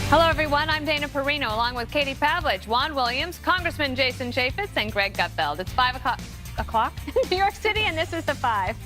Hello, everyone. I'm Dana Perino, along with Katie Pavlich, Juan Williams, Congressman Jason Chaffetz, and Greg Gutfeld. It's 5 o'clock in New York City, and this is The Five.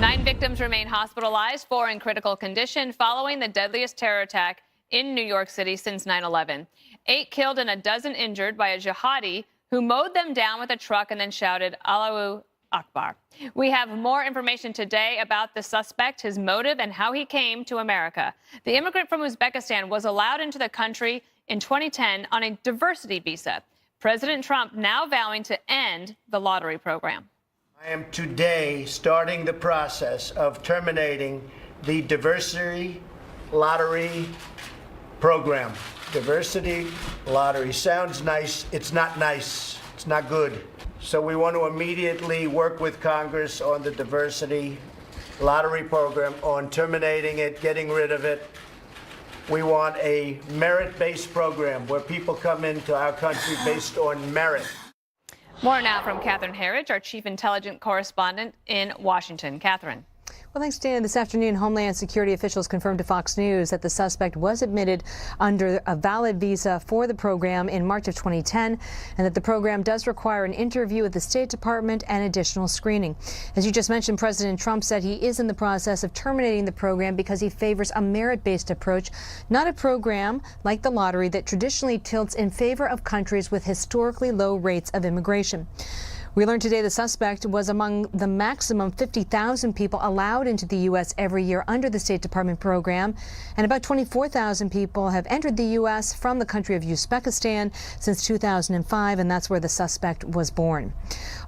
Nine victims remain hospitalized, 4 in critical condition, following the deadliest terror attack in New York City since 9/11. 8 killed and a dozen injured by a jihadi who mowed them down with a truck and then shouted, Allahu Akbar. We have more information today about the suspect, his motive, and how he came to America. The immigrant from Uzbekistan was allowed into the country in 2010 on a diversity visa. President Trump now vowing to end the lottery program. I am today starting the process of terminating the diversity lottery program. Diversity lottery sounds nice. It's not nice. It's not good. So we want to immediately work with Congress on the diversity lottery program, on terminating it, getting rid of it. We want a merit-based program where people come into our country based on merit. More now from Catherine Herridge, our chief intelligence correspondent in Washington. Catherine. Well, thanks, Dana. This afternoon, Homeland Security officials confirmed to Fox News that the suspect was admitted under a valid visa for the program in March of 2010, and that the program does require an interview with the State Department and additional screening. As you just mentioned, President Trump said he is in the process of terminating the program because he favors a merit-based approach, not a program like the lottery that traditionally tilts in favor of countries with historically low rates of immigration. We learned today the suspect was among the maximum 50,000 people allowed into the U.S. every year under the State Department program, and about 24,000 people have entered the U.S. from the country of Uzbekistan since 2005, and that's where the suspect was born.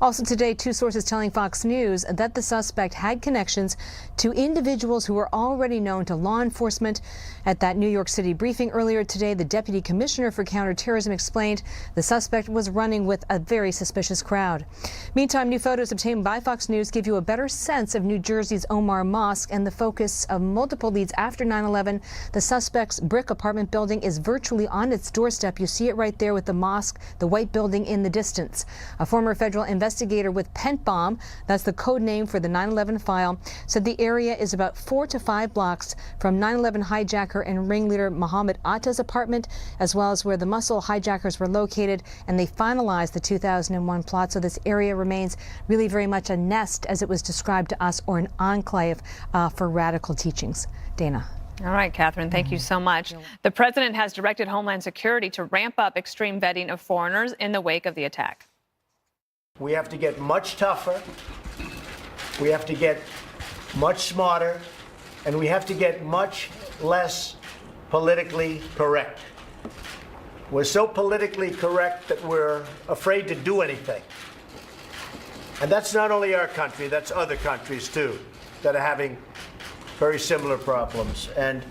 Also today, 2 sources telling Fox News that the suspect had connections to individuals who were already known to law enforcement. At that New York City briefing earlier today, the Deputy Commissioner for Counterterrorism explained the suspect was running with a very suspicious crowd. Meantime, new photos obtained by Fox News give you a better sense of New Jersey's Omar Mosque and the focus of multiple leads after 9/11. The suspect's brick apartment building is virtually on its doorstep. You see it right there with the mosque, the white building in the distance. A former federal investigator with Pentbomb, that's the code name for the 9/11 file, said the area is about 4 to 5 blocks from 9/11 hijacker and ringleader Mohammed Atta's apartment, as well as where the Mosul hijackers were located, and they finalized the 2001 plot. So this area remains really very much a nest, as it was described to us, or an enclave for radical teachings. Dana. All right, Catherine, thank you so much. The president has directed Homeland Security to ramp up extreme vetting of foreigners in the wake of the attack. We have to get much tougher. We have to get much smarter. And we have to get much less politically correct. We're so politically correct that we're afraid to do anything. And that's not only our country, that's other countries too that are having very similar problems. And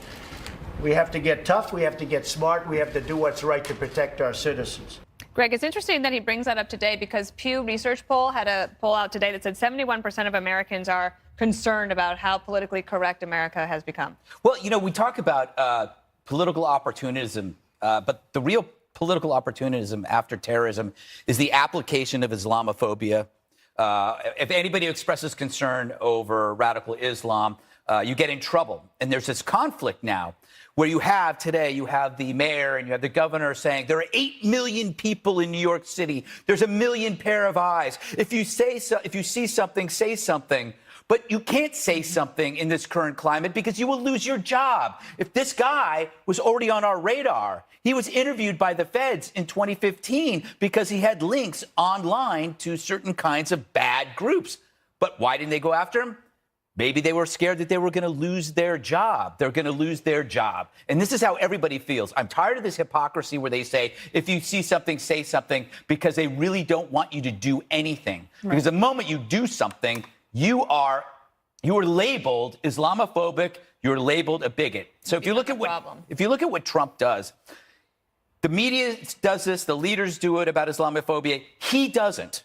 we have to get tough, we have to get smart, we have to do what's right to protect our citizens. Greg, it's interesting that he brings that up today because Pew Research poll had a poll out today that said 71% of Americans are concerned about how politically correct America has become. Well, you know, we talk about political opportunism, but the real political opportunism after terrorism is the application of Islamophobia. If anybody expresses concern over radical Islam, you get in trouble. And there's this conflict now where you have the mayor and you have the governor saying there are 8 million people in New York City. There's a million pair of eyes. If you see something, say something. But you can't say something in this current climate because you will lose your job. If this guy was already on our radar, he was interviewed by the feds in 2015 because he had links online to certain kinds of bad groups. But why didn't they go after him? Maybe they were scared that they were going to lose their job. They're going to lose their job. And this is how everybody feels. I'm tired of this hypocrisy where they say, if you see something, say something, because they really don't want you to do anything. Right. Because the moment you do something, you are labeled Islamophobic. You're labeled a bigot. So if you look at what Trump does, the media does this. The leaders do it about Islamophobia. He doesn't.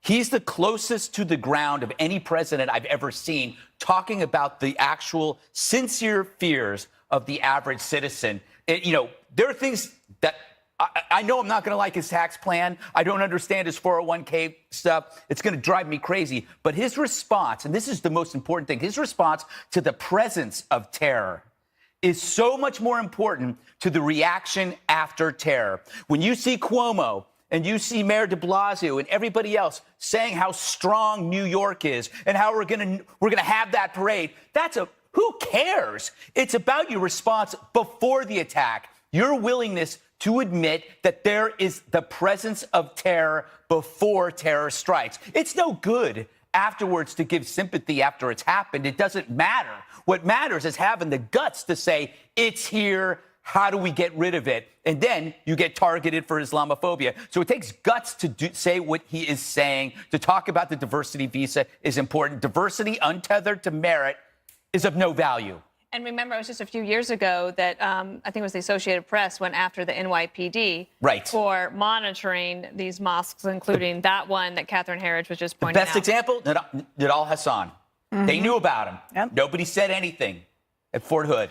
He's the closest to the ground of any president I've ever seen talking about the actual sincere fears of the average citizen. There are things that I know I'm not going to like his tax plan. I don't understand his 401k stuff. It's going to drive me crazy. But his response, and this is the most important thing, his response to the presence of terror is so much more important to the reaction after terror. When you see Cuomo and you see Mayor de Blasio and everybody else saying how strong New York is and how we're gonna have that parade, who cares? It's about your response before the attack, your willingness to admit that there is the presence of terror before terror strikes. It's no good afterwards to give sympathy after it's happened. It doesn't matter. What matters is having the guts to say, it's here. How do we get rid of it? And then you get targeted for Islamophobia. So it takes guts to say what he is saying. To talk about the diversity visa is important. Diversity untethered to merit is of no value. And remember, it was just a few years ago that I think it was the Associated Press went after the NYPD for monitoring these mosques, including that one that Catherine Herridge was just pointing out. Best example, Nidal Hassan. They knew about him. Yep. Nobody said anything at Fort Hood.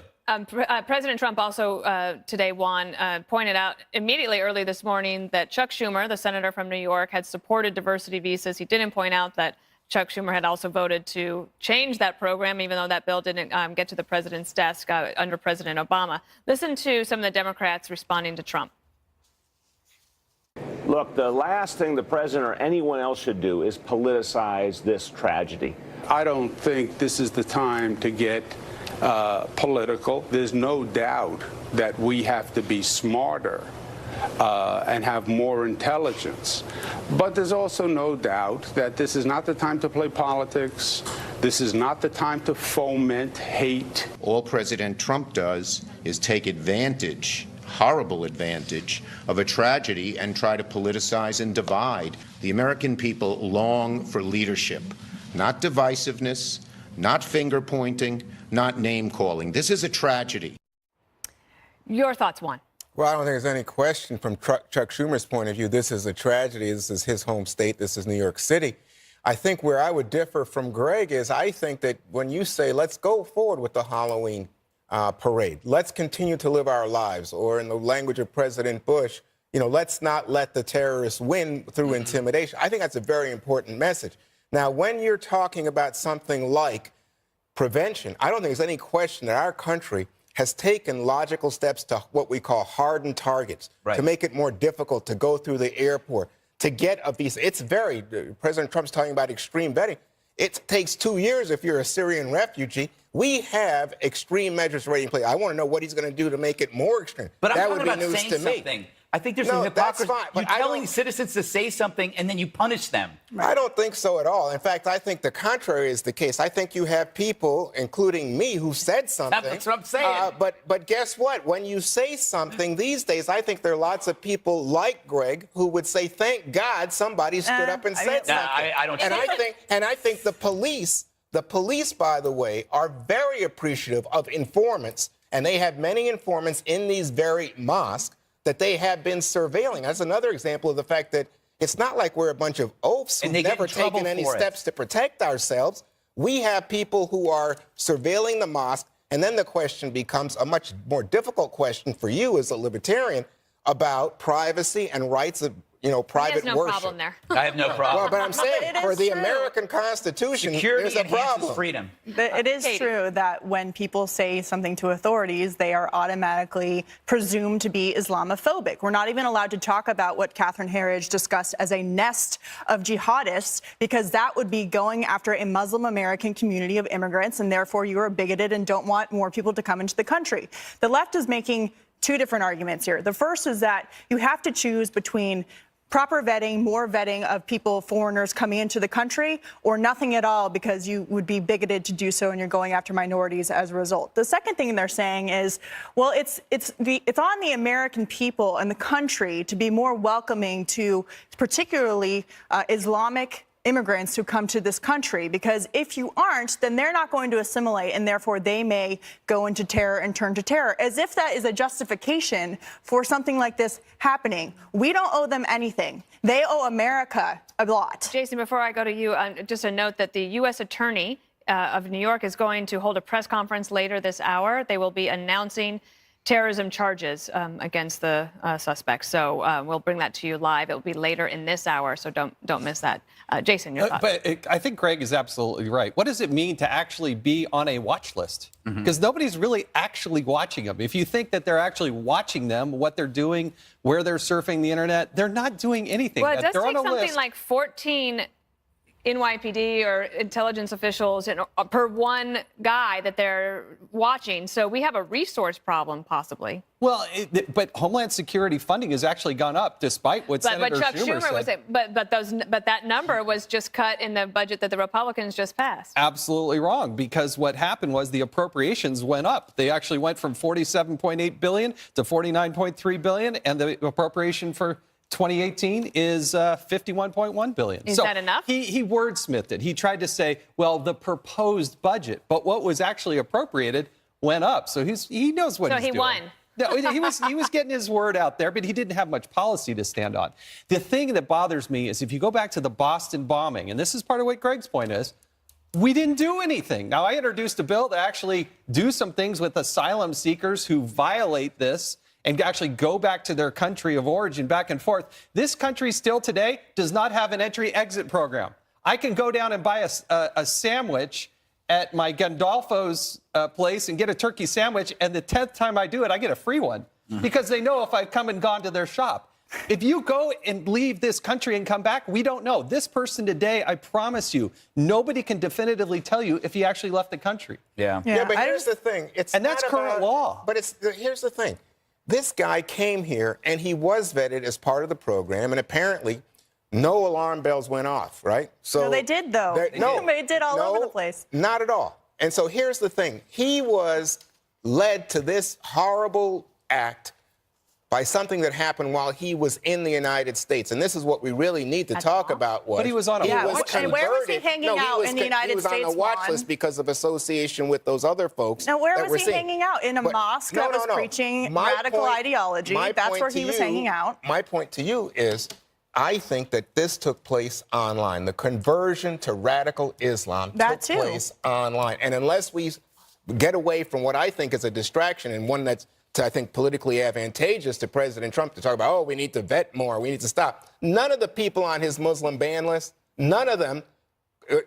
President Trump also today, Juan, pointed out immediately early this morning that Chuck Schumer, the senator from New York, had supported diversity visas. He didn't point out that Chuck Schumer had also voted to change that program, even though that bill didn't get to the president's desk under President Obama. Listen to some of the Democrats responding to Trump. Look, the last thing the president or anyone else should do is politicize this tragedy. I don't think this is the time to get political. There's no doubt that we have to be smarter and have more intelligence. But there's also no doubt that this is not the time to play politics. This is not the time to foment hate. All President Trump does is take advantage, horrible advantage, of a tragedy and try to politicize and divide. The American people long for leadership, not divisiveness, not finger pointing, not name calling. This is a tragedy. Your thoughts, Juan? Well, I don't think there's any question from Chuck Schumer's point of view. This is a tragedy. This is his home state. This is New York City. I think where I would differ from Greg is I think that when you say, let's go forward with the Halloween parade, let's continue to live our lives, or in the language of President Bush, let's not let the terrorists win through intimidation. I think that's a very important message. Now, when you're talking about something like prevention, I don't think there's any question that our country has taken logical steps to what we call hardened targets, to make it more difficult to go through the airport, to get a visa. President Trump's talking about extreme vetting. It takes 2 years if you're a Syrian refugee. We have extreme measures already in place. I want to know what he's going to do to make it more extreme. But that I'm would talking be about news saying to me. something. I think there's some hypocrisy. That's fine, but you're telling citizens to say something and then you punish them. I don't think so at all. In fact, I think the contrary is the case. I think you have people, including me, who said something. That's what I'm saying. But guess what? When you say something these days, I think there are lots of people like Greg who would say, "Thank God somebody stood up and said something." I don't. And I think the police, by the way, are very appreciative of informants, and they have many informants in these very mosques that they have been surveilling. That's another example of the fact that it's not like we're a bunch of oafs who've never taken any steps to protect ourselves. We have people who are surveilling the mosque, and then the question becomes a much more difficult question for you as a libertarian about privacy and rights of private worship. There's no problem there. I have no problem. Well, but I'm saying for the American Constitution, security there's a problem. Freedom. It is true that when people say something to authorities, they are automatically presumed to be Islamophobic. We're not even allowed to talk about what Catherine Herridge discussed as a nest of jihadists, because that would be going after a Muslim American community of immigrants, and therefore you are bigoted and don't want more people to come into the country. The left is making two different arguments here. The first is that you have to choose between proper vetting, more vetting of people, foreigners coming into the country, or nothing at all because you would be bigoted to do so and you're going after minorities as a result. The second thing they're saying is, well, it's on the American people and the country to be more welcoming to particularly Islamic immigrants who come to this country, because if you aren't, then they're not going to assimilate, and therefore they may go into terror and turn to terror, as if that is a justification for something like this happening. We don't owe them anything. They owe America a lot. Jason, before I go to you, just a note that the U.S. Attorney of New York is going to hold a press conference later this hour. They will be announcing terrorism charges against the suspect. So we'll bring that to you live. It will be later in this hour, so don't miss that. Jason, your thoughts? I think Greg is absolutely right. What does it mean to actually be on a watch list? Because nobody's really actually watching them. If you think that they're actually watching them, what they're doing, where they're surfing the internet, they're not doing anything. Well, it does they're take on a something list. like 14 NYPD or intelligence officials per one guy that they're watching. So we have a resource problem, possibly. Well, but Homeland Security funding has actually gone up, despite what Senator Chuck Schumer was said. but that number was just cut in the budget that the Republicans just passed. Absolutely wrong, because what happened was the appropriations went up. They actually went from $47.8 billion to $49.3 billion, and the appropriation for 2018 is $51.1 billion. Is that enough? He wordsmithed it. He tried to say, well, the proposed budget, but what was actually appropriated went up. So he knows what he's doing. So he won. No, he was getting his word out there, but he didn't have much policy to stand on. The thing that bothers me is if you go back to the Boston bombing, and this is part of what Greg's point is, we didn't do anything. Now, I introduced a bill to actually do some things with asylum seekers who violate this and actually go back to their country of origin, back and forth. This country still today does not have an entry-exit program. I can go down and buy a sandwich at my Gandolfo's place and get a turkey sandwich, and the 10th time I do it, I get a free one because they know if I've come and gone to their shop. If you go and leave this country and come back, we don't know. This person today, I promise you, nobody can definitively tell you if he actually left the country. Yeah, but here's the thing. That's current law. But here's the thing. This guy came here, and he was vetted as part of the program, and apparently no alarm bells went off, right? So No, they did, though. They did all over the place. Not at all. And so here's the thing. He was led to this horrible act by something that happened while he was in the United States. And this is what we really need to talk about. But he was on a and where was he hanging out in the United States? He was on the watch list because of association with those other folks. Now, where was he hanging out? In a mosque that was preaching radical ideology. That's where he was hanging out. My point to you is, I think that this took place online. The conversion to radical Islam took place online. And unless we get away from what I think is a distraction and one that's, I think, politically advantageous to President Trump to talk about, oh, we need to vet more, we need to stop. None of the people on his Muslim ban list, none of them,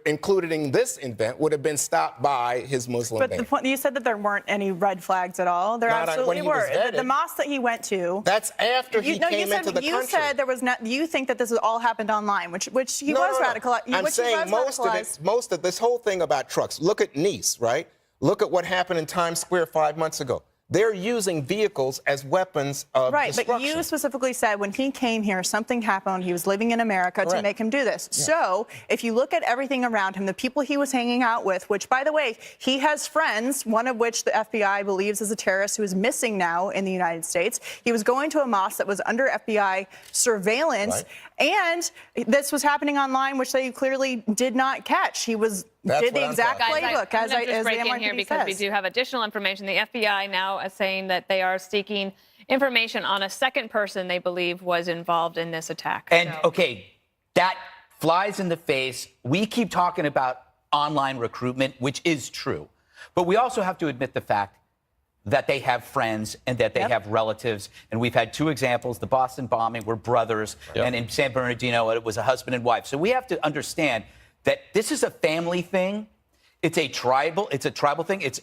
including this event, would have been stopped by his Muslim ban. But the point, you said that there weren't any red flags at all. There absolutely were. The mosque that he went to. That's after he came into the country. You said there was not. You think that this all happened online, which he was radicalized. I'm saying most of this whole thing about trucks. Look at Nice, right? Look at what happened in Times Square 5 months ago. They're using vehicles as weapons of destruction. But you specifically said when he came here, something happened. He was living in America to make him do this. Yeah. So if you look at everything around him, the people he was hanging out with, which, by the way, he has friends, one of which the FBI believes is a terrorist who is missing now in the United States. He was going to a mosque that was under FBI surveillance. And this was happening online, which they clearly did not catch. He did the exact playbook as the NYPD here because we do have additional information. The FBI now is saying that they are seeking information on a second person they believe was involved in this attack. And okay, that flies in the face. We keep talking about online recruitment, which is true, but we also have to admit the fact that they have friends and that they have relatives. And we've had two examples. The Boston bombing were brothers, and in San Bernardino, it was a husband and wife. So we have to understand that this is a family thing. It's a tribal thing. It's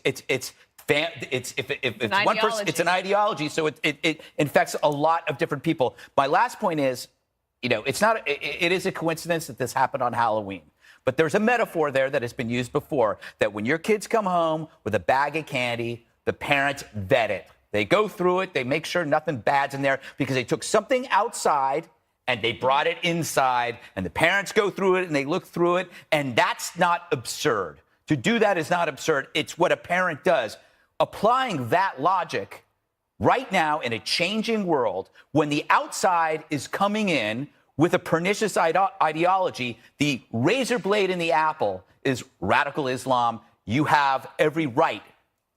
one person, it's an ideology. So it infects a lot of different people. My last point is, it is a coincidence that this happened on Halloween. But there's a metaphor there that has been used before, that when your kids come home with a bag of candy, the parents vet it. They go through it. They make sure nothing bad's in there because they took something outside and they brought it inside. And the parents go through it and they look through it. And that's not absurd. To do that is not absurd. It's what a parent does. Applying that logic right now in a changing world, when the outside is coming in with a pernicious ideology, the razor blade in the apple is radical Islam. You have every right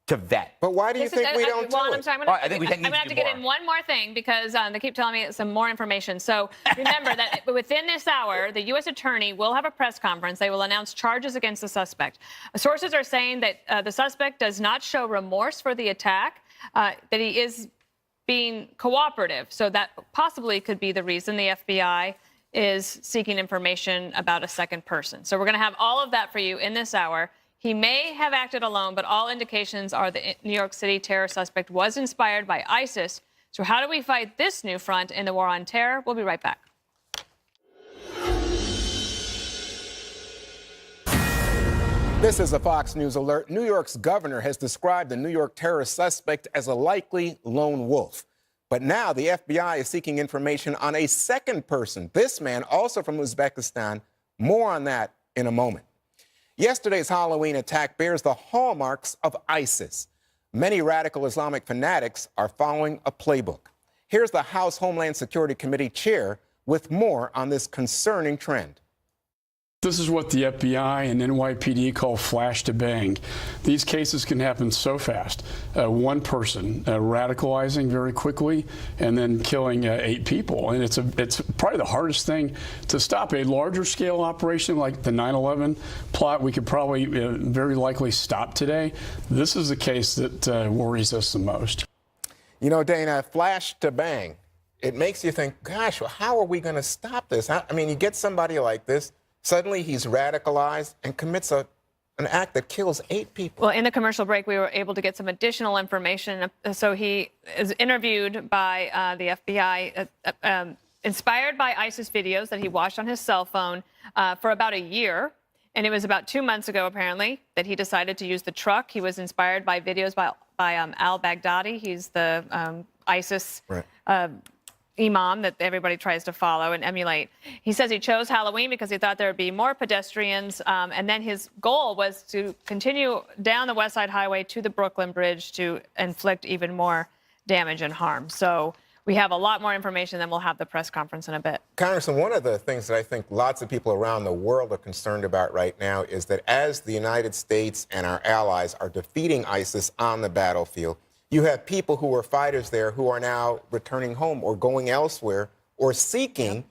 to vet. But why do you think we don't do it? I'm going to have to get in one more thing because they keep telling me some more information. So remember that within this hour, the U.S. attorney will have a press conference. They will announce charges against the suspect. Sources are saying that the suspect does not show remorse for the attack. that he is being cooperative. So that possibly could be the reason the FBI is seeking information about a second person. So we're going to have all of that for you in this hour. He may have acted alone, but all indications are the New York City terror suspect was inspired by ISIS. So how do we fight this new front in the war on terror? We'll be right back. This is a Fox News alert. New York's governor has described the New York terrorist suspect as a likely lone wolf. But now the FBI is seeking information on a second person, this man also from Uzbekistan. More on that in a moment. Yesterday's Halloween attack bears the hallmarks of ISIS. Many radical Islamic fanatics are following a playbook. Here's the House Homeland Security Committee chair with more on this concerning trend. This is what the FBI and NYPD call flash to bang. These cases can happen so fast. One person radicalizing very quickly and then killing 8 people. And it's probably the hardest thing to stop. A larger scale operation like the 9/11 plot, we could probably very likely stop today. This is the case that worries us the most. You know, Dana, flash to bang. It makes you think, gosh, well, how are we going to stop this? I mean, you get somebody like this. Suddenly he's radicalized and commits an act that kills 8 people. Well, in the commercial break, we were able to get some additional information. So he is interviewed by the FBI, inspired by ISIS videos that he watched on his cell phone for about a year. And it was about 2 months ago, apparently, that he decided to use the truck. He was inspired by videos by al-Baghdadi. He's the ISIS imam that everybody tries to follow and emulate. He says he chose Halloween because he thought there would be more pedestrians. And then his goal was to continue down the West Side Highway to the Brooklyn Bridge to inflict even more damage and harm. So we have a lot more information, then we'll have the press conference in a bit. Congressman, one of the things that I think lots of people around the world are concerned about right now is that as the United States and our allies are defeating ISIS on the battlefield, you have people who were fighters there who are now returning home or going elsewhere or seeking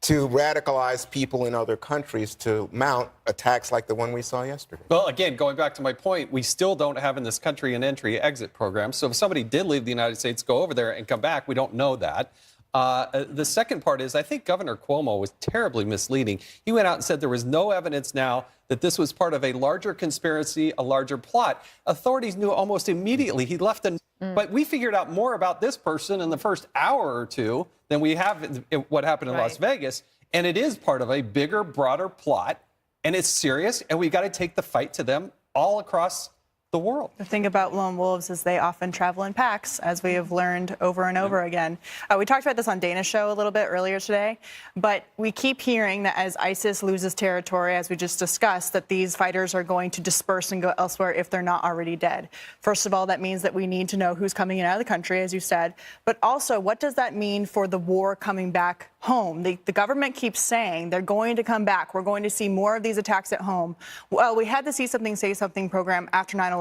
to radicalize people in other countries to mount attacks like the one we saw yesterday. Well, again, going back to my point, we still don't have in this country an entry-exit program. So if somebody did leave the United States, go over there and come back, we don't know that. The second part is I think Governor Cuomo was terribly misleading. He went out and said there was no evidence now that this was part of a larger conspiracy, a larger plot. Authorities knew almost immediately. He left But we figured out more about this person in the first hour or two than we have what happened in Las Vegas. And it is part of a bigger, broader plot. And it's serious. And we've got to take the fight to them all across the world. The thing about lone wolves is they often travel in packs, as we have learned over and over again. We talked about this on Dana's show a little bit earlier today, but we keep hearing that as ISIS loses territory, as we just discussed, that these fighters are going to disperse and go elsewhere if they're not already dead. First of all, that means that we need to know who's coming in out of the country, as you said, but also what does that mean for the war coming back home? The government keeps saying they're going to come back. We're going to see more of these attacks at home. Well, we had the See Something, Say Something program after 9/11.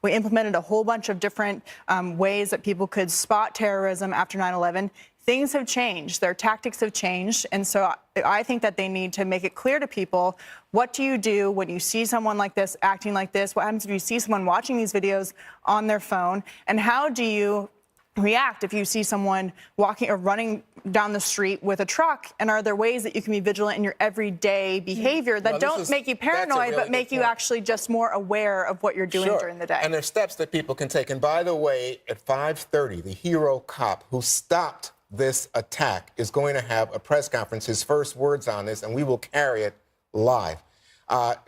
We implemented a whole bunch of different ways that people could spot terrorism after 9/11. Things have changed. Their tactics have changed. And so I think that they need to make it clear to people, what do you do when you see someone like this acting like this? What happens if you see someone watching these videos on their phone? And how do you react if you see someone walking or running down the street with a truck? And are there ways that you can be vigilant in your everyday behavior that don't make you paranoid, but make you actually just more aware of what you're doing during the day? And there's steps that people can take. And by the way, at 5:30, the hero cop who stopped this attack is going to have a press conference, his first words on this, and we will carry it live.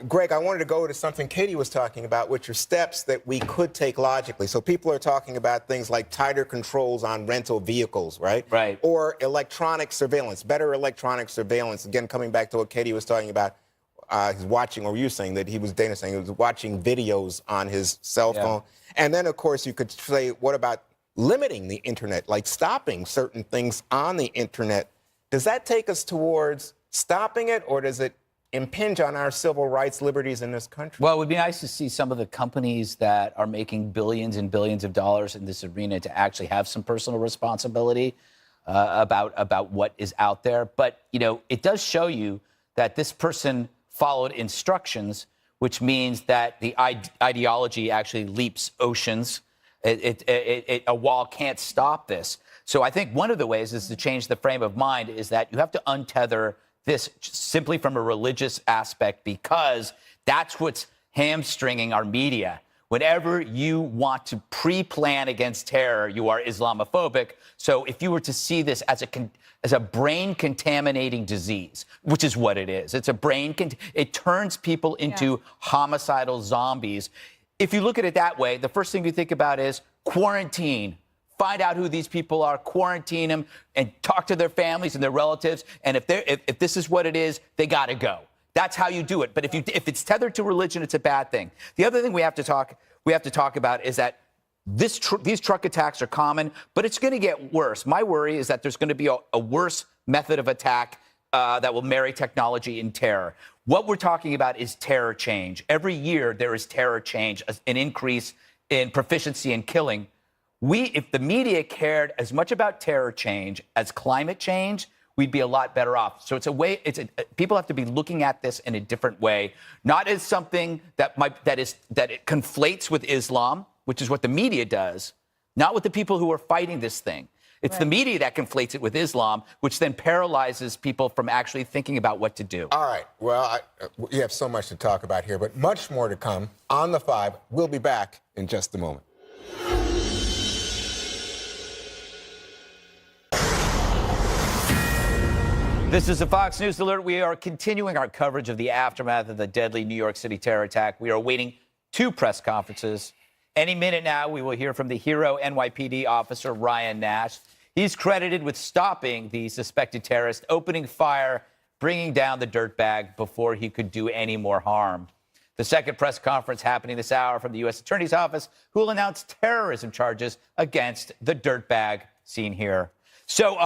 Greg, I wanted to go to something Katie was talking about, which are steps that we could take logically. So people are talking about things like tighter controls on rental vehicles, right? Right. Or electronic surveillance, better electronic surveillance. Again, coming back to what Katie was talking about, he's watching, or you saying that Dana saying he was watching videos on his cell phone. And then, of course, you could say, what about limiting the internet, like stopping certain things on the internet? Does that take us towards stopping it, or does it impinge on our civil rights liberties in this country? Well, it would be nice to see some of the companies that are making billions and billions of dollars in this arena to actually have some personal responsibility about what is out there. But, you know, it does show you that this person followed instructions, which means that the ideology actually leaps oceans. A wall can't stop this. So I think one of the ways is to change the frame of mind is that you have to untether this simply from a religious aspect, because that's what's hamstringing our media. Whenever you want to pre-plan against terror, you are Islamophobic. So if you were to see this as a brain-contaminating disease, which is what it is, it's a it turns people into homicidal zombies. If you look at it that way, the first thing you think about is quarantine. Find out who these people are, quarantine them, and talk to their families and their relatives. And if this is what it is, they got to go. That's how you do it. But if it's tethered to religion, it's a bad thing. The other thing we have to talk about is that these truck attacks are common, but it's going to get worse. My worry is that there's going to be a worse method of attack that will marry technology and terror. What we're talking about is terror change. Every year there is terror change, an increase in proficiency in killing. If the media cared as much about terror change as climate change, we'd be a lot better off. So people have to be looking at this in a different way, not as something that it conflates with Islam, which is what the media does, not with the people who are fighting this thing. It's the media that conflates it with Islam, which then paralyzes people from actually thinking about what to do. All right. Well, we have so much to talk about here, but much more to come on The Five. We'll be back in just a moment. This is a Fox News Alert. We are continuing our coverage of the aftermath of the deadly New York City terror attack. We are awaiting 2 press conferences. Any minute now, we will hear from the hero NYPD officer Ryan Nash. He's credited with stopping the suspected terrorist, opening fire, bringing down the dirtbag before he could do any more harm. The second press conference happening this hour from the U.S. Attorney's Office, who will announce terrorism charges against the dirtbag seen here. So,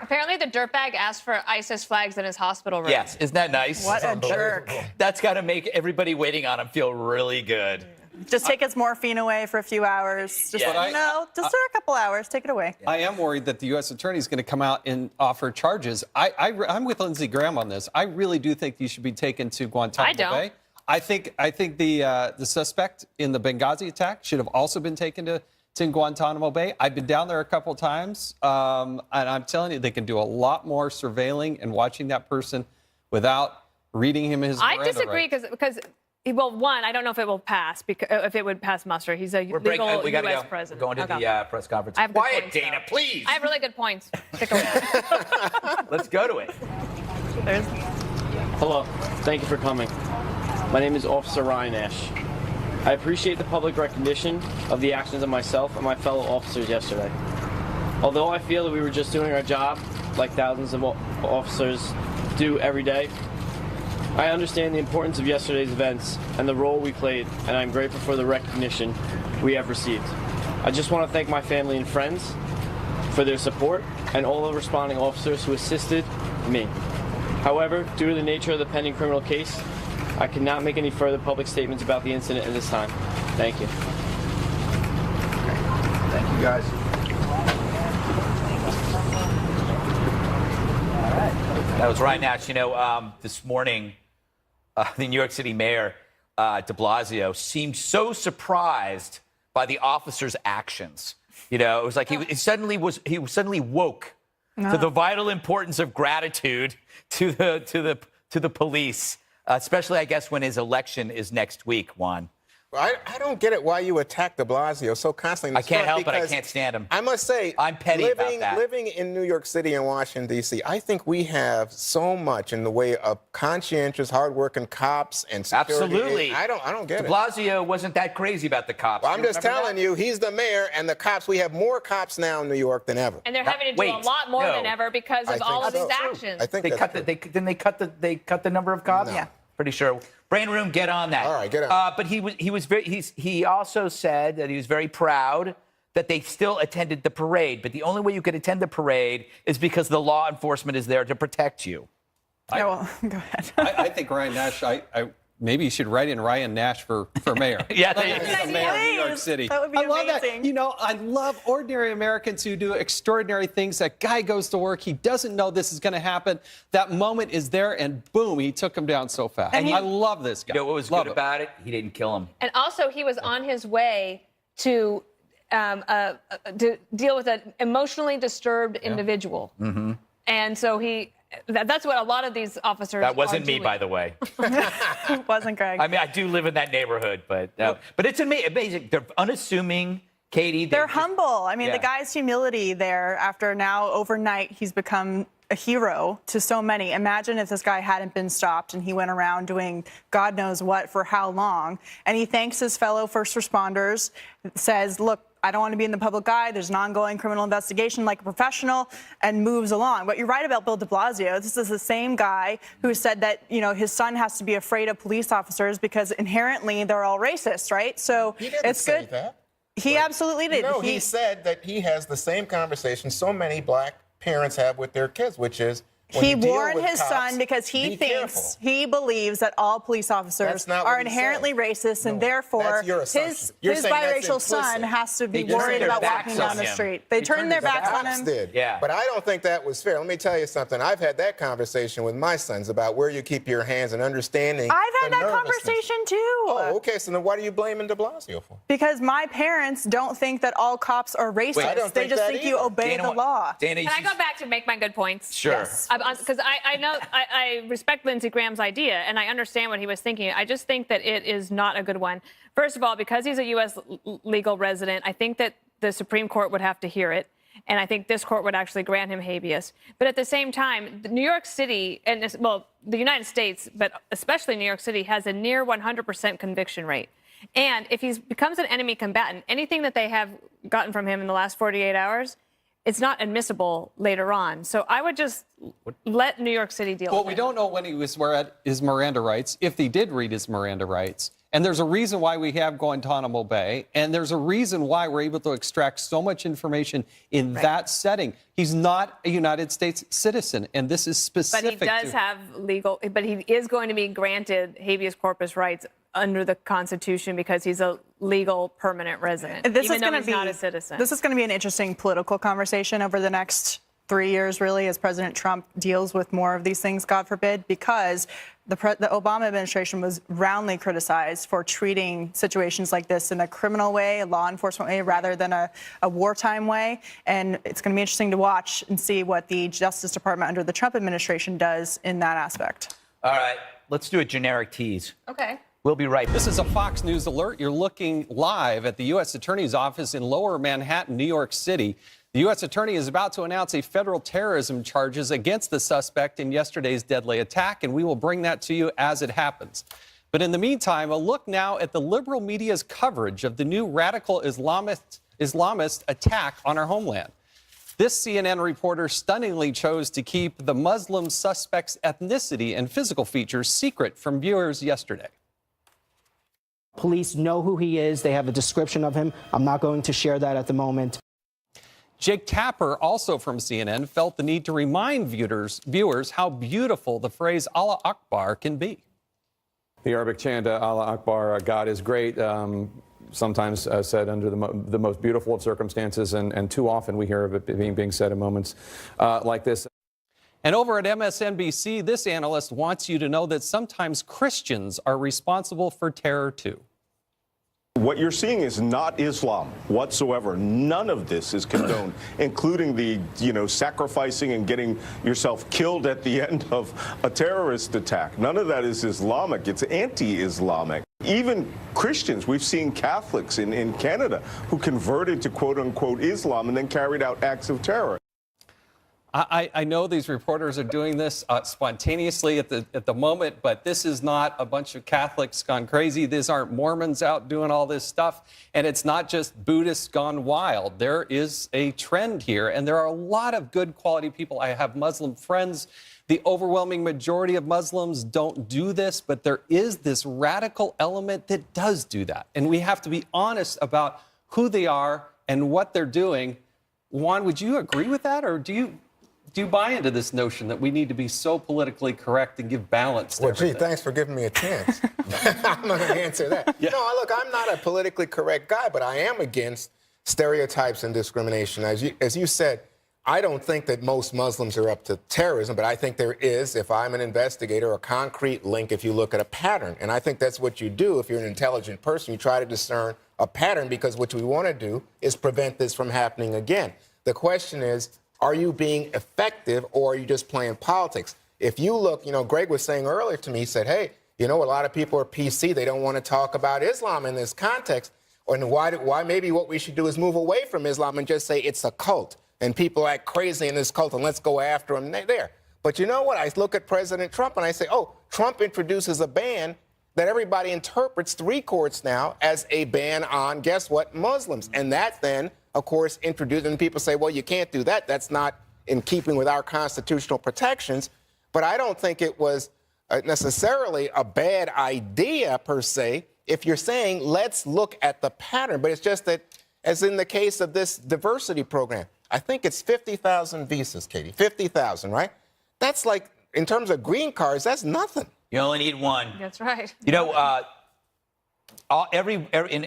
apparently the dirtbag asked for ISIS flags in his hospital room. yes, isn't that nice? What a jerk. That's got to make everybody waiting on him feel really good. Just take his morphine away for a few hours. Just, Yeah. just for a couple hours. Take it away. I am worried that the U.S. Attorney is going to come out and offer charges. I'm with Lindsey Graham on this. I really do think you should be taken to Guantanamo I don't. Bay. I think the suspect in the Benghazi attack should have also been taken to Guantanamo Bay. I've been down there a couple times, and I'm telling you, they can do a lot more surveilling and watching that person without reading him his Miranda I disagree rights. because. Well, one, I don't know if it will pass, because if it would pass muster. He's a legal we gotta U.S. go. president. We're going to the press conference. I have good Quiet, points, Dana, though. please. I have really good points. Stick around. Let's go to it. Hello. Thank you for coming. My name is Officer Ryan Nash. I appreciate the public recognition of the actions of myself and my fellow officers yesterday. Although I feel that we were just doing our job, like thousands of officers do every day, I understand the importance of yesterday's events and the role we played, and I'm grateful for the recognition we have received. I just want to thank my family and friends for their support and all the responding officers who assisted me. However, due to the nature of the pending criminal case, I cannot make any further public statements about the incident at this time. Thank you. Thank you, guys. That was Ryan Nash. This morning, the New York City mayor, de Blasio, seemed so surprised by the officers' actions. It was like he suddenly woke to the vital importance of gratitude to the police, especially, I guess, when his election is next week, Juan. I don't get it why you attack de Blasio so constantly. I can't help it. I can't stand him. I must say, I'm petty about that. Living in New York City and Washington, D.C., I think we have so much in the way of conscientious, hardworking cops and security. Absolutely. I don't get de it. Blasio wasn't that crazy about the cops. Well, I'm just telling that? you, he's the mayor, and the cops, we have more cops now in New York than ever. And they're having to do a lot more than ever because of all of these actions. I think they cut the number of cops. No. Yeah. Pretty sure. Brain Room, get on that. All right, get on. But he also said that he was very proud that they still attended the parade. But the only way you could attend the parade is because the law enforcement is there to protect you. Go ahead. I think Ryan Nash, maybe you should write in Ryan Nash for mayor. Yeah, the mayor of New York City. That would be I love amazing. that. I love ordinary Americans who do extraordinary things. That guy goes to work. He doesn't know this is going to happen. That moment is there, and boom, he took him down so fast. And I love this guy. You know what was good about it? He didn't kill him. And also, he was on his way to deal with an emotionally disturbed individual. Mm-hmm. And so that's what a lot of these officers That wasn't are me, doing. by the way. It wasn't Greg. I mean, I do live in that neighborhood, but it's amazing. They're unassuming, Katie. They're humble. I mean, Yeah. the guy's humility there, after now overnight, he's become a hero to so many. Imagine if this guy hadn't been stopped and he went around doing God knows what for how long. And he thanks his fellow first responders, says, look, I don't want to be in the public eye. There's an ongoing criminal investigation like a professional, and moves along. But you're right about Bill de Blasio. This is the same guy who said that, his son has to be afraid of police officers because inherently they're all racist, right? So He didn't it's say good. that. He absolutely did. No, he said that he has the same conversation so many black parents have with their kids, which is when He you deal warned with his cops, son because he be thinks, careful. he believes that all police officers That's not what are he inherently said. racist, and No, therefore that's your his assumption. You're saying that's biracial son implicit. has to be They turned worried their about backs walking down on the him. street. They turned their backs on Cops him. did. Yeah. But I don't think that was fair. Let me tell you something. I've had that conversation with my sons about where you keep your hands and understanding. I've had the that nervousness. conversation too. Oh, okay. So then what are you blaming de Blasio for? Because my parents don't think that all cops are racist. I don't they think just that think you either. obey Dana, the law. Dana, Can I go back to make my good points? Sure. Yes. Because I know I respect Lindsey Graham's idea, and I understand what he was thinking. I just think that it is not a good one. First of all, because he's a U.S. legal resident, I think that the Supreme Court would have to hear it, and I think this court would actually grant him habeas. But at the same time, New York City, the United States, but especially New York City, has a near 100% conviction rate. And if he becomes an enemy combatant, anything that they have gotten from him in the last 48 hours, it's not admissible later on. So I would just let New York City deal Well, with it. we don't know when he was read his Miranda rights, if he did read his Miranda rights. And there's a reason why we have Guantanamo Bay, and there's a reason why we're able to extract so much information in that setting. He's not a United States citizen, and this is But specific he does to... have but he is going to be granted habeas corpus rights under the Constitution because he's a legal permanent resident, This even is though going he's to be not a citizen. This is going to be an interesting political conversation over the next 3 years, really, as President Trump deals with more of these things, God forbid, because the Obama administration was roundly criticized for treating situations like this in a criminal way, a law enforcement way, rather than a wartime way. And it's going to be interesting to watch and see what the Justice Department under the Trump administration does in that aspect. All right, let's do a generic tease. Okay. We'll be right back. This is a Fox News alert. You're looking live at the U.S. Attorney's Office in Lower Manhattan, New York City. The U.S. Attorney is about to announce a federal terrorism charges against the suspect in yesterday's deadly attack, and we will bring that to you as it happens. But in the meantime, a look now at the liberal media's coverage of the new radical Islamist attack on our homeland. This CNN reporter stunningly chose to keep the Muslim suspect's ethnicity and physical features secret from viewers yesterday. Police know who he is. They have a description of him. I'm not going to share that at the moment. Jake Tapper, also from CNN, felt the need to remind viewers how beautiful the phrase Allah Akbar can be. The Arabic chant, Allah Akbar, God is great, sometimes said under the most beautiful of circumstances, and too often we hear of it being said in moments like this. And over at MSNBC, this analyst wants you to know that sometimes Christians are responsible for terror too. What you're seeing is not Islam whatsoever. None of this is condoned, including the, sacrificing and getting yourself killed at the end of a terrorist attack. None of that is Islamic. It's anti-Islamic. Even Christians, we've seen Catholics in Canada who converted to quote-unquote Islam and then carried out acts of terror. I know these reporters are doing this spontaneously at the moment, but this is not a bunch of Catholics gone crazy. These aren't Mormons out doing all this stuff. And it's not just Buddhists gone wild. There is a trend here, and there are a lot of good quality people. I have Muslim friends. The overwhelming majority of Muslims don't do this, but there is this radical element that does do that. And we have to be honest about who they are and what they're doing. Juan, would you agree with that, or do you buy into this notion that we need to be so politically correct and give balance to Well, everything? gee, thanks for giving me a chance. I'm going to answer that. Yeah. No, look, I'm not a politically correct guy, but I am against stereotypes and discrimination. As you said, I don't think that most Muslims are up to terrorism, but I think there is, if I'm an investigator, a concrete link if you look at a pattern. And I think that's what you do if you're an intelligent person. You try to discern a pattern, because what we want to do is prevent this from happening again. The question is, are you being effective or are you just playing politics? If you look, Greg was saying earlier to me, he said, hey, a lot of people are PC. They don't want to talk about Islam in this context. And why maybe what we should do is move away from Islam and just say it's a cult and people act crazy in this cult and let's go after them there. But you know what? I look at President Trump and I say, oh, Trump introduces a ban that everybody interprets 3 courts now as a ban on, guess what, Muslims. And that then, of course, introduced, and people say, well, you can't do that. That's not in keeping with our constitutional protections. But I don't think it was necessarily a bad idea per se if you're saying let's look at the pattern. But it's just that, as in the case of this diversity program, I think it's 50,000 visas, Katie, 50,000, right? That's like, in terms of green cards, that's nothing. You only need one. That's right. In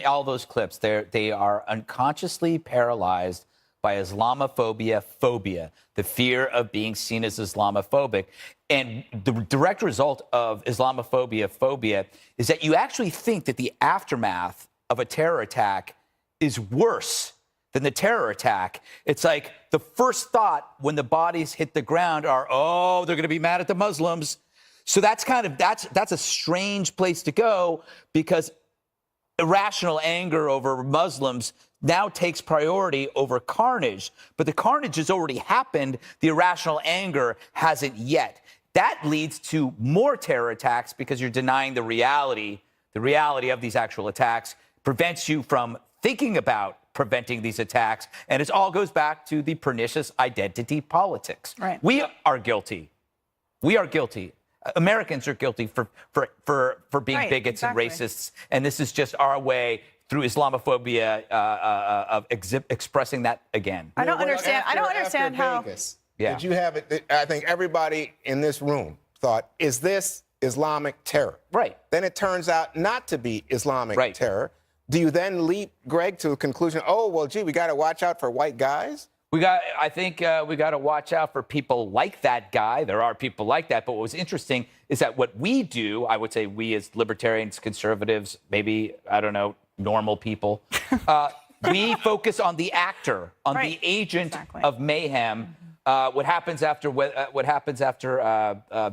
all those clips, they are unconsciously paralyzed by Islamophobia phobia, the fear of being seen as Islamophobic. And the direct result of Islamophobia phobia is that you actually think that the aftermath of a terror attack is worse than the terror attack. It's like the first thought when the bodies hit the ground are, oh, they're going to be mad at the Muslims. So that's a strange place to go, because irrational anger over Muslims now takes priority over carnage. But the carnage has already happened. The irrational anger hasn't yet. That leads to more terror attacks because you're denying the reality of these actual attacks, prevents you from thinking about preventing these attacks. And it all goes back to the pernicious identity politics. Right. We are guilty. We are guilty. Americans are guilty for being bigots and racists. And this is just our way through Islamophobia of expressing that again. I don't understand. I don't understand how. Vegas, did you have it? I think everybody in this room thought, is this Islamic terror? Right. Then it turns out not to be Islamic terror. Do you then leap, Greg, to a conclusion, oh, well, gee, we got to watch out for white guys? I think we got to watch out for people like that guy. There are people like that. But what was interesting is that what we do, I would say we as libertarians, conservatives, maybe, I don't know, normal people, we focus on the actor, on the agent of mayhem. What happens after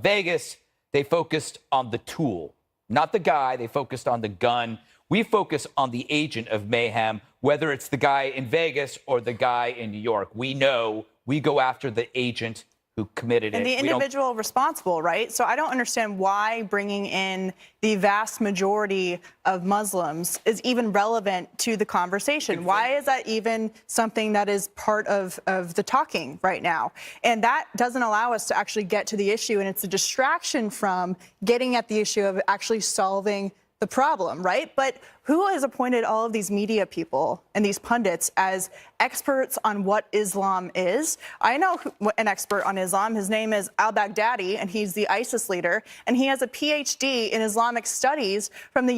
Vegas, they focused on the tool, not the guy. They focused on the gun. We focus on the agent of mayhem, whether it's the guy in Vegas or the guy in New York. We know we go after the agent who committed it. And the individual responsible, right? So I don't understand why bringing in the vast majority of Muslims is even relevant to the conversation. Why is that even something that is part of the talking right now? And that doesn't allow us to actually get to the issue, and it's a distraction from getting at the issue of actually solving the problem, right? But who has appointed all of these media people and these pundits as experts on what Islam is? I know an expert on Islam. His name is al-Baghdadi, and he's the ISIS leader, and he has a PhD in Islamic studies from the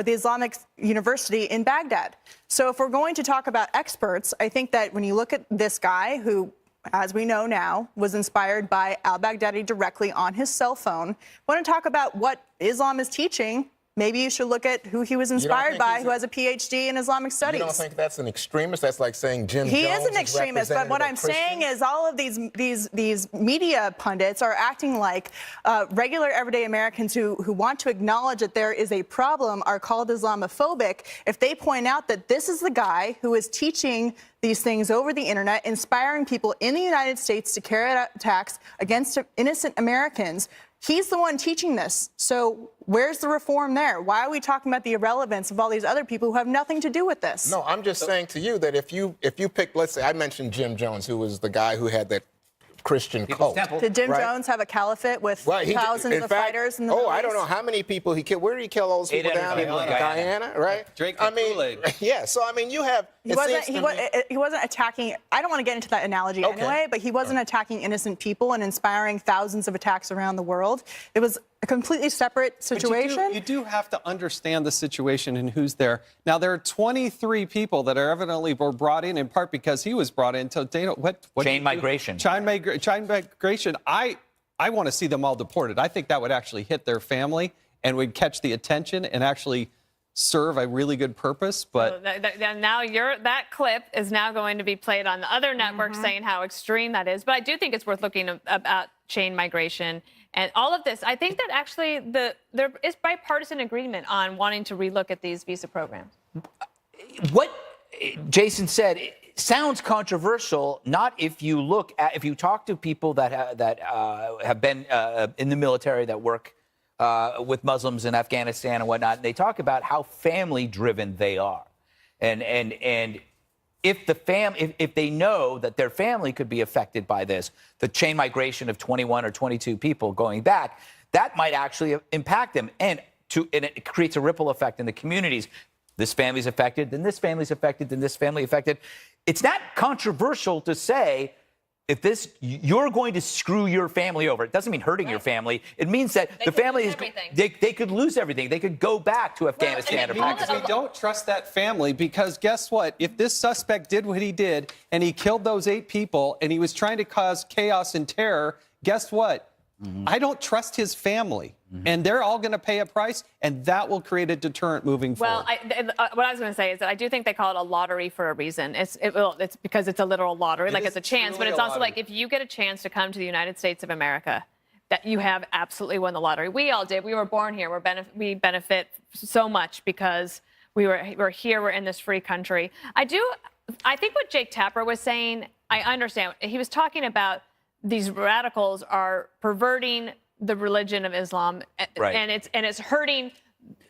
Islamic University in Baghdad. So if we're going to talk about experts, I think that when you look at this guy who, as we know now, was inspired by al-Baghdadi directly on his cell phone, want to talk about what Islam is teaching, maybe you should look at who he was inspired by, who has a PhD in Islamic studies. You don't think that's an extremist? That's like saying Jim Jones is an extremist, but what I'm saying is all of these media pundits are acting like regular everyday Americans who want to acknowledge that there is a problem are called Islamophobic if they point out that this is the guy who is teaching these things over the internet, inspiring people in the United States to carry out attacks against innocent Americans. He's the one teaching this. So where's the reform there? Why are we talking about the irrelevance of all these other people who have nothing to do with this? No, I'm just saying to you that if you pick, let's say I mentioned Jim Jones, who was the guy who had that Christian cult. Did Jim Jones have a caliphate with thousands of fighters in the Middle I don't know how many people he killed. Where did he kill all those people down in Guyana, right? Yeah, so I mean, you have... He wasn't attacking... I don't want to get into that analogy anyway, but he wasn't attacking innocent people and inspiring thousands of attacks around the world. It was a completely separate situation. But you do have to understand the situation and who's there. Now, there are 23 people that are evidently were brought in part because he was brought in to chain migration. Chain migration. I want to see them all deported. I think that would actually hit their family and would catch the attention and actually serve a really good purpose, but now that clip is now going to be played on the other network saying how extreme that is. But I do think it's worth looking about chain migration and all of this. I think that actually there is bipartisan agreement on wanting to relook at these visa programs. What Jason said sounds controversial. Not if you talk to people that have been in the military, that work with Muslims in Afghanistan and whatnot. And they talk about how family-driven they are, and if they know that their family could be affected by this, the chain migration of 21 or 22 people going back, that might actually impact them, and it creates a ripple effect in the communities. This family's affected, then this family's affected, then this family affected. It's not controversial to say, if you're going to screw your family over. It doesn't mean hurting your family. It means that the family they could lose everything. They could go back to Afghanistan or Pakistan. We don't trust that family because guess what? If this suspect did what he did and he killed those 8 people and he was trying to cause chaos and terror, guess what? I don't trust his family. And they're all going to pay a price, and that will create a deterrent moving forward. Well, what I was going to say is that I do think they call it a lottery for a reason. It's because it's a literal lottery, like it's a chance, but it's also like if you get a chance to come to the United States of America, that you have absolutely won the lottery. We all did. We were born here. We benefit so much because we're here. We're in this free country. I think what Jake Tapper was saying, I understand. He was talking about these radicals are perverting the religion of Islam, right. and it's hurting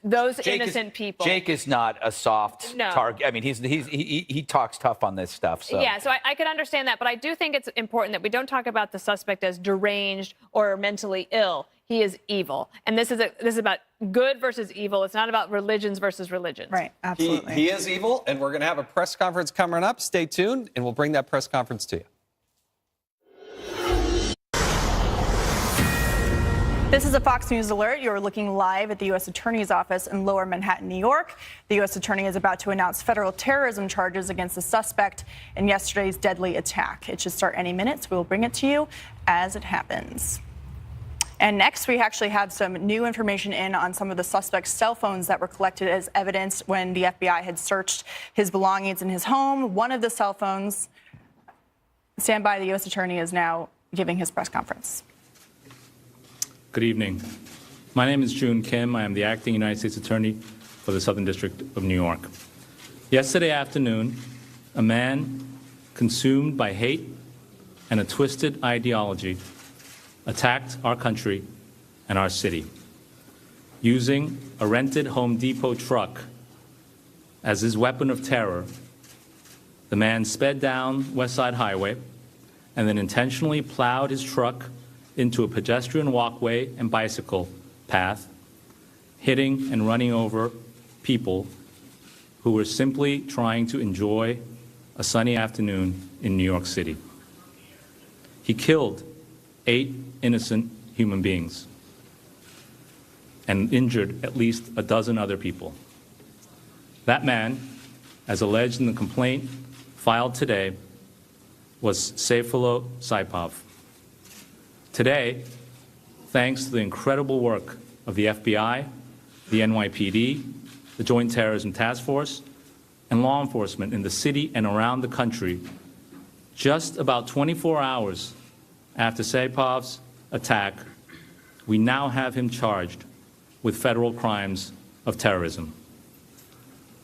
those innocent people. Jake is not a soft target. I mean, he talks tough on this stuff. So. Yeah, so I could understand that, but I do think it's important that we don't talk about the suspect as deranged or mentally ill. He is evil, and this is about good versus evil. It's not about religions versus religions. Right, absolutely. He is evil, and we're going to have a press conference coming up. Stay tuned, and we'll bring that press conference to you. This is a Fox News alert. You're looking live at the U.S. Attorney's Office in Lower Manhattan, New York. The U.S. Attorney is about to announce federal terrorism charges against the suspect in yesterday's deadly attack. It should start any minute, so we will bring it to you as it happens. And next, we actually have some new information in on some of the suspect's cell phones that were collected as evidence when the FBI had searched his belongings in his home. One of the cell phones, stand by, the U.S. Attorney is now giving his press conference. Good evening. My name is June Kim. I am the acting United States Attorney for the Southern District of New York. Yesterday afternoon, a man consumed by hate and a twisted ideology attacked our country and our city, using a rented Home Depot truck as his weapon of terror. The man sped down West Side Highway and then intentionally plowed his truck into a pedestrian walkway and bicycle path, hitting and running over people who were simply trying to enjoy a sunny afternoon in New York City. He killed 8 innocent human beings and injured at least a dozen other people. That man, as alleged in the complaint filed today, was Sayfullo Saipov. Today, thanks to the incredible work of the FBI, the NYPD, the Joint Terrorism Task Force, and law enforcement in the city and around the country, just about 24 hours after Saipov's attack, we now have him charged with federal crimes of terrorism.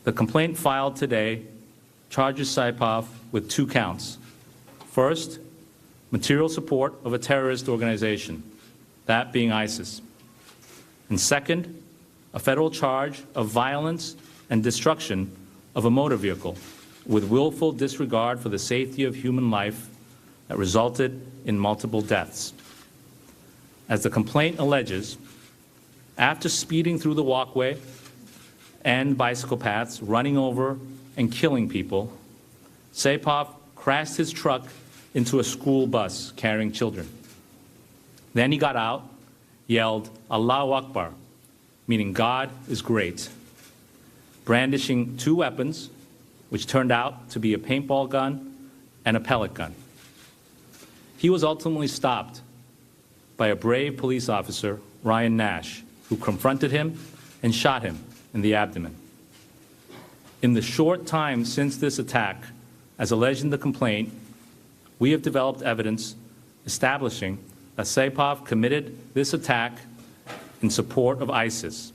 The complaint filed today charges Saipov with 2 counts. First, material support of a terrorist organization, that being ISIS. And second, a federal charge of violence and destruction of a motor vehicle with willful disregard for the safety of human life that resulted in multiple deaths. As the complaint alleges, after speeding through the walkway and bicycle paths, running over and killing people, Saipov crashed his truck into a school bus carrying children. Then he got out, yelled, "Allahu Akbar," meaning God is great, brandishing 2 weapons, which turned out to be a paintball gun and a pellet gun. He was ultimately stopped by a brave police officer, Ryan Nash, who confronted him and shot him in the abdomen. In the short time since this attack, as alleged in the complaint, we have developed evidence establishing that Saipov committed this attack in support of ISIS.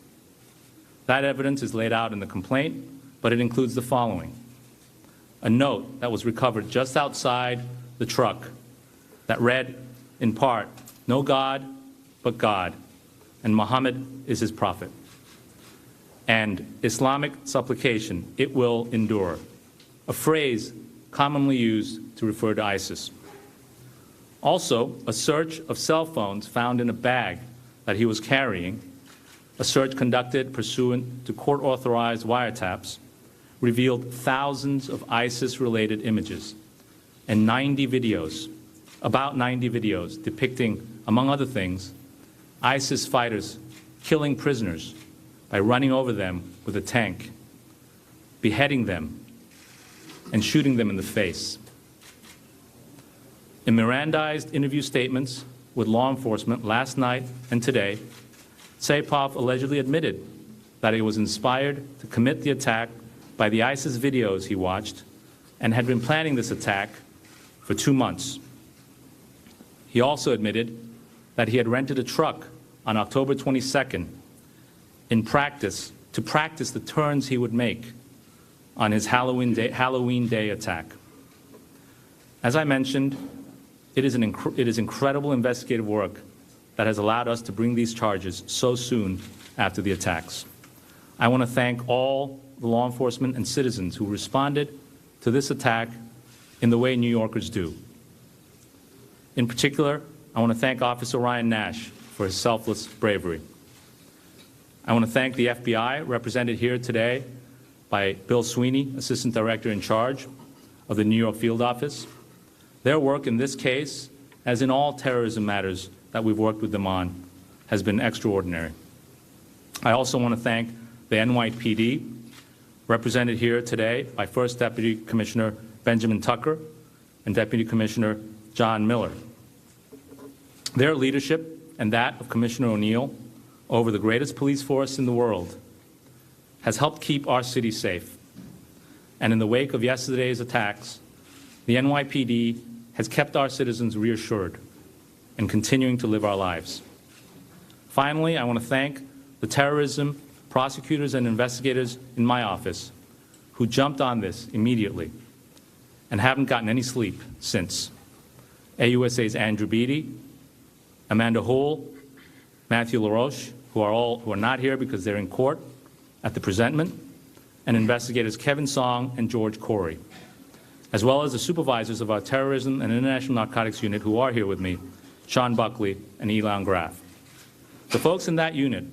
That evidence is laid out in the complaint, but it includes the following. A note that was recovered just outside the truck that read, in part, "No God but God, and Muhammad is his prophet." And Islamic supplication, "It will endure," a phrase commonly used to refer to ISIS. Also, a search of cell phones found in a bag that he was carrying, a search conducted pursuant to court-authorized wiretaps, revealed thousands of ISIS-related images and about 90 videos depicting, among other things, ISIS fighters killing prisoners by running over them with a tank, beheading them, and shooting them in the face. In Mirandized interview statements with law enforcement last night and today, Saipov allegedly admitted that he was inspired to commit the attack by the ISIS videos he watched and had been planning this attack for 2 months. He also admitted that he had rented a truck on October 22nd to practice the turns he would make on his Halloween Day attack. As I mentioned, it is incredible investigative work that has allowed us to bring these charges so soon after the attacks. I want to thank all the law enforcement and citizens who responded to this attack in the way New Yorkers do. In particular, I want to thank Officer Ryan Nash for his selfless bravery. I want to thank the FBI, represented here today by Bill Sweeney, Assistant Director in charge of the New York Field Office. Their work in this case, as in all terrorism matters that we've worked with them on, has been extraordinary. I also want to thank the NYPD, represented here today by First Deputy Commissioner Benjamin Tucker and Deputy Commissioner John Miller. Their leadership and that of Commissioner O'Neill over the greatest police force in the world has helped keep our city safe. And in the wake of yesterday's attacks, the NYPD has kept our citizens reassured and continuing to live our lives. Finally, I want to thank the terrorism prosecutors and investigators in my office who jumped on this immediately and haven't gotten any sleep since. AUSA's Andrew Beatty, Amanda Hull, Matthew LaRoche, who are not here because they're in court at the presentment, and investigators Kevin Song and George Corey, as well as the supervisors of our Terrorism and International Narcotics Unit who are here with me, Sean Buckley and Elon Graff. The folks in that unit,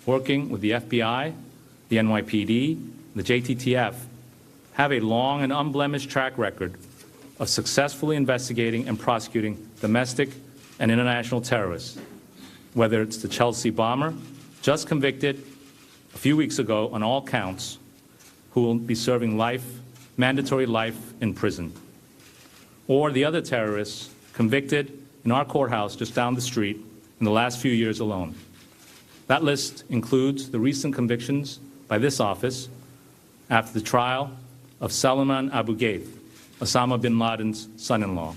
working with the FBI, the NYPD, the JTTF, have a long and unblemished track record of successfully investigating and prosecuting domestic and international terrorists, whether it's the Chelsea bomber, just convicted a few weeks ago on all counts, who will be serving mandatory life in prison, or the other terrorists convicted in our courthouse just down the street in the last few years alone. That list includes the recent convictions by this office after the trial of Salman Abu Ghaith, Osama bin Laden's son-in-law,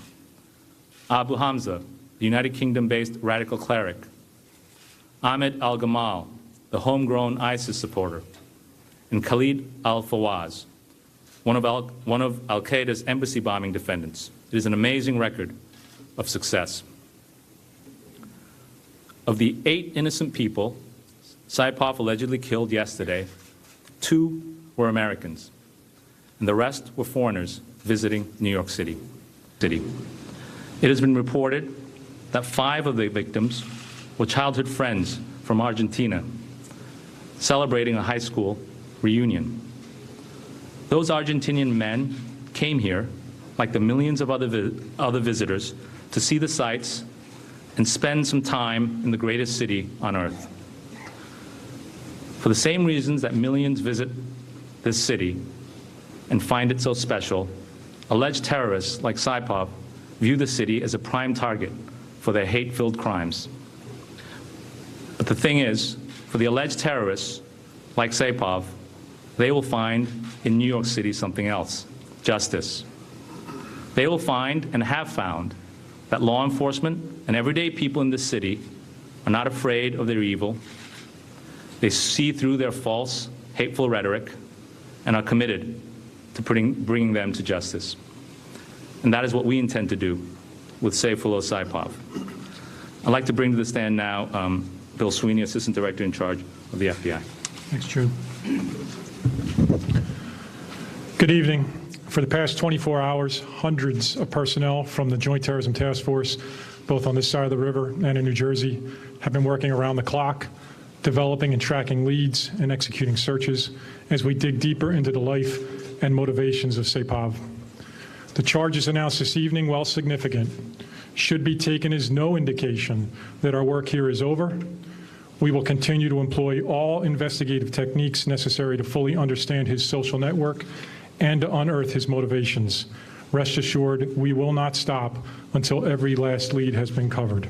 Abu Hamza, the United Kingdom-based radical cleric, Ahmed al-Gamal, the homegrown ISIS supporter, and Khalid al-Fawaz, one of al-Qaeda's embassy bombing defendants. It is an amazing record of success. Of the 8 innocent people Saipov allegedly killed yesterday, 2 were Americans, and the rest were foreigners visiting New York City. It has been reported that 5 of the victims were childhood friends from Argentina, celebrating a high school reunion. Those Argentinian men came here, like the millions of other visitors, to see the sights and spend some time in the greatest city on earth. For the same reasons that millions visit this city and find it so special, alleged terrorists like Saipov view the city as a prime target for their hate-filled crimes. But the thing is, for the alleged terrorists like Saipov, they will find in New York City something else: justice. They will find and have found that law enforcement and everyday people in this city are not afraid of their evil. They see through their false, hateful rhetoric and are committed to bringing them to justice. And that is what we intend to do with Sayfullo Saipov. I'd like to bring to the stand now Bill Sweeney, Assistant Director in charge of the FBI. Thanks, Jude. Good evening. For the past 24 hours, hundreds of personnel from the Joint Terrorism Task Force, both on this side of the river and in New Jersey, have been working around the clock, developing and tracking leads and executing searches as we dig deeper into the life and motivations of Saipov. The charges announced this evening, while significant, should be taken as no indication that our work here is over. We will continue to employ all investigative techniques necessary to fully understand his social network and to unearth his motivations. Rest assured, we will not stop until every last lead has been covered.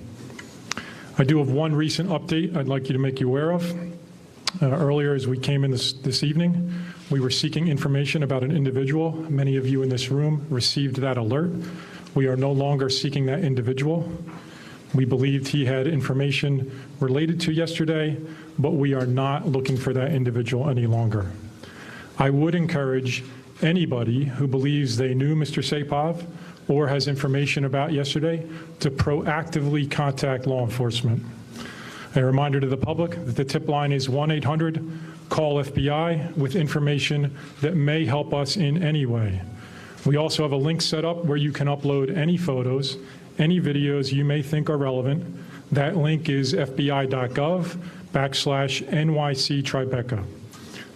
I do have one recent update I'd like you to make you aware of. Earlier, as we came in this evening, we were seeking information about an individual. Many of you in this room received that alert. We are no longer seeking that individual. We believed he had information related to yesterday, but we are not looking for that individual any longer. I would encourage anybody who believes they knew Mr. Saipov or has information about yesterday to proactively contact law enforcement. A reminder to the public that the tip line is 1-800-CALL-FBI with information that may help us in any way. We also have a link set up where you can upload any photos, any videos you may think are relevant. That link is fbi.gov/NYC Tribeca.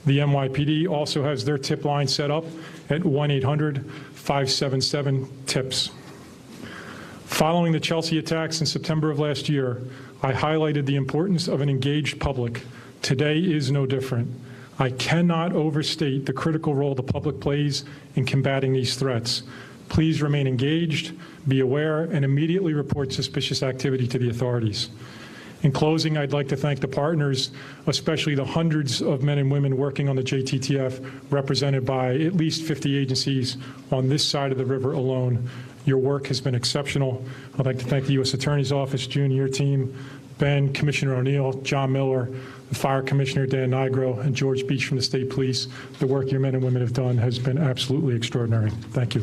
The NYPD also has their tip line set up at 1-800-577-TIPS. Following the Chelsea attacks in September of last year, I highlighted the importance of an engaged public. Today is no different. I cannot overstate the critical role the public plays in combating these threats. Please remain engaged, be aware, and immediately report suspicious activity to the authorities. In closing, I'd like to thank the partners, especially the hundreds of men and women working on the JTTF, represented by at least 50 agencies on this side of the river alone. Your work has been exceptional. I'd like to thank the U.S. Attorney's Office, June, your team, Ben, Commissioner O'Neill, John Miller, the Fire Commissioner, Dan Nigro, and George Beach from the State Police. The work your men and women have done has been absolutely extraordinary. Thank you.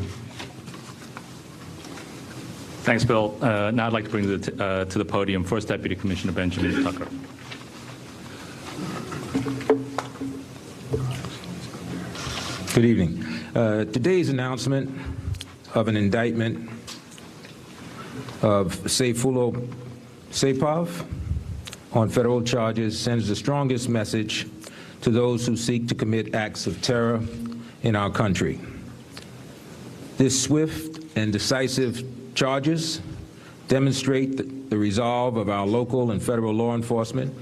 Thanks, Bill. Now I'd like to bring to the podium First Deputy Commissioner Benjamin Tucker. Good evening. Today's announcement of an indictment of Sayfullo Saipov on federal charges sends the strongest message to those who seek to commit acts of terror in our country. This swift and decisive charges demonstrate the resolve of our local and federal law enforcement,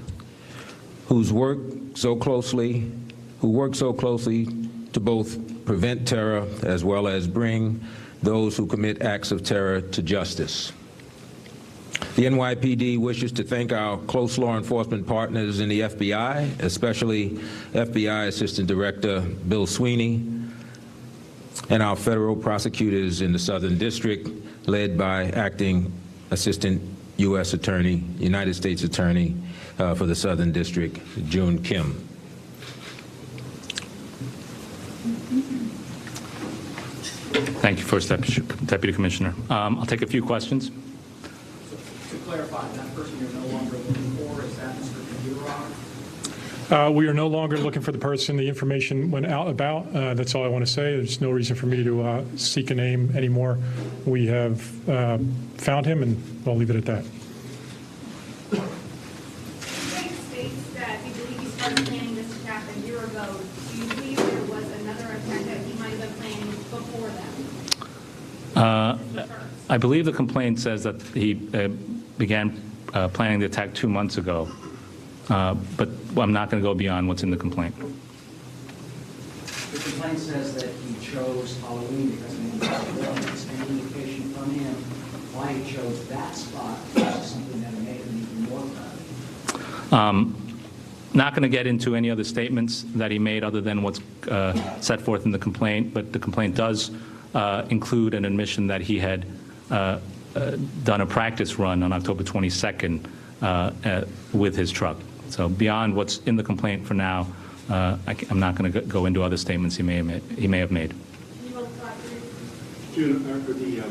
who work so closely to both prevent terror as well as bring those who commit acts of terror to justice. The NYPD wishes to thank our close law enforcement partners in the FBI, especially FBI Assistant Director Bill Sweeney, and our federal prosecutors in the Southern District, led by Acting Assistant U.S. Attorney, United States Attorney for the Southern District, June Kim. Thank you, First Deputy Commissioner. I'll take a few questions. To clarify, that person you're no longer looking for, is that Mr. Figueroa? We are no longer looking for the person. The information went out about. That's all I want to say. There's no reason for me to seek a name anymore. We have found him, and I'll leave it at that. Greg states that he believes he started planning this attack a year ago. Do you believe there was another attack that he might have been planning before that? I believe the complaint says that he began planning the attack 2 months ago, but I'm not going to go beyond what's in the complaint. The complaint says that he chose Halloween because of any possibility. Is there any indication from him why he chose that spot versus something that made him even more crowded? Not going to get into any other statements that he made other than what's set forth in the complaint, but the complaint does include an admission that he had done a practice run on October 22nd with his truck. So beyond what's in the complaint for now, I'm not going to go into other statements he may have made. June, for the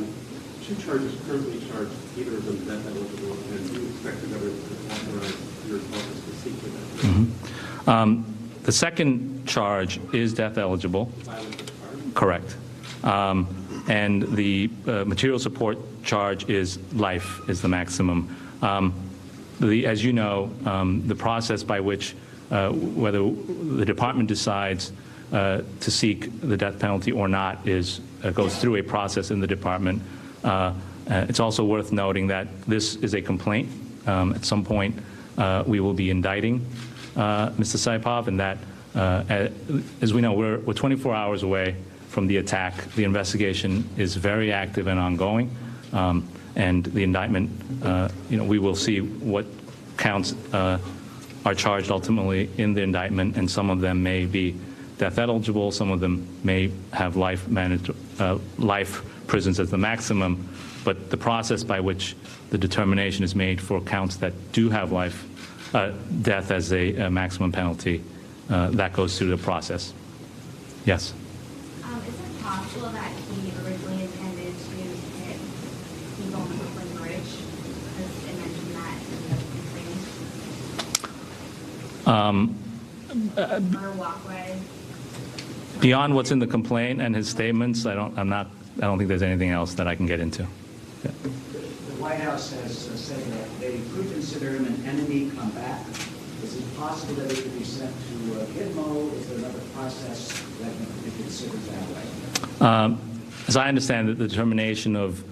two charges currently charged, either of them death eligible, and do you expect the government to authorize your office to seek for that? The second charge is death eligible. Correct. And the material support charge is life, is the maximum. As you know, the process by which whether the department decides to seek the death penalty or not goes through a process in the department. It's also worth noting that this is a complaint. At some point, we will be indicting Mr. Saipov, and that, as we know, we're 24 hours away from the attack. The investigation is very active and ongoing, and the indictment, we will see what counts are charged ultimately in the indictment, and some of them may be death eligible, some of them may have life prisons as the maximum, but the process by which the determination is made for counts that do have death as a maximum penalty, that goes through the process. Yes? Is it possible that he originally intended to hit people on the Brooklyn Bridge? Because it mentioned that in the complaint. Or walkway? Beyond what's in the complaint and his statements, I don't think there's anything else that I can get into. Yeah. The White House has said that they could consider him an enemy combatant. Is it possible that he could be sent to Gitmo? Is there another process that could be considered that way? As I understand it, the determination of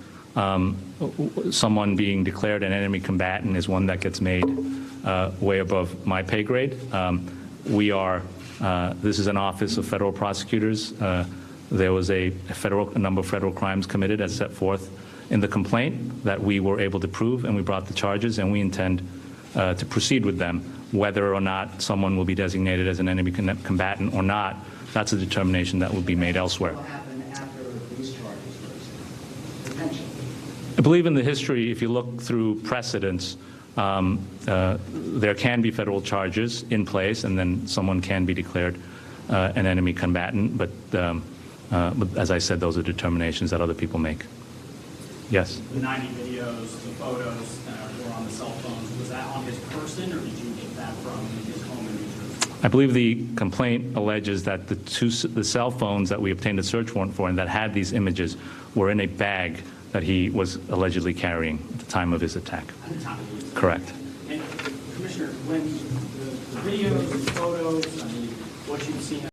someone being declared an enemy combatant is one that gets made way above my pay grade. This is an office of federal prosecutors. There was a number of federal crimes committed as set forth in the complaint that we were able to prove, and we brought the charges, and we intend to proceed with them. Whether or not someone will be designated as an enemy combatant or not, that's a determination that will be made elsewhere. What will happen after these charges were potentially? I believe in the history, if you look through precedents, there can be federal charges in place, and then someone can be declared an enemy combatant. But as I said, those are determinations that other people make. Yes? The 90 videos, the photos that were on the cell phones, was that on his person, or did you get that from his home in New Jersey? I believe the complaint alleges that the cell phones that we obtained a search warrant for and that had these images were in a bag that he was allegedly carrying at the time of his attack. At the time of his attack. Correct. And Commissioner, when the videos, the photos, I mean, what you've seen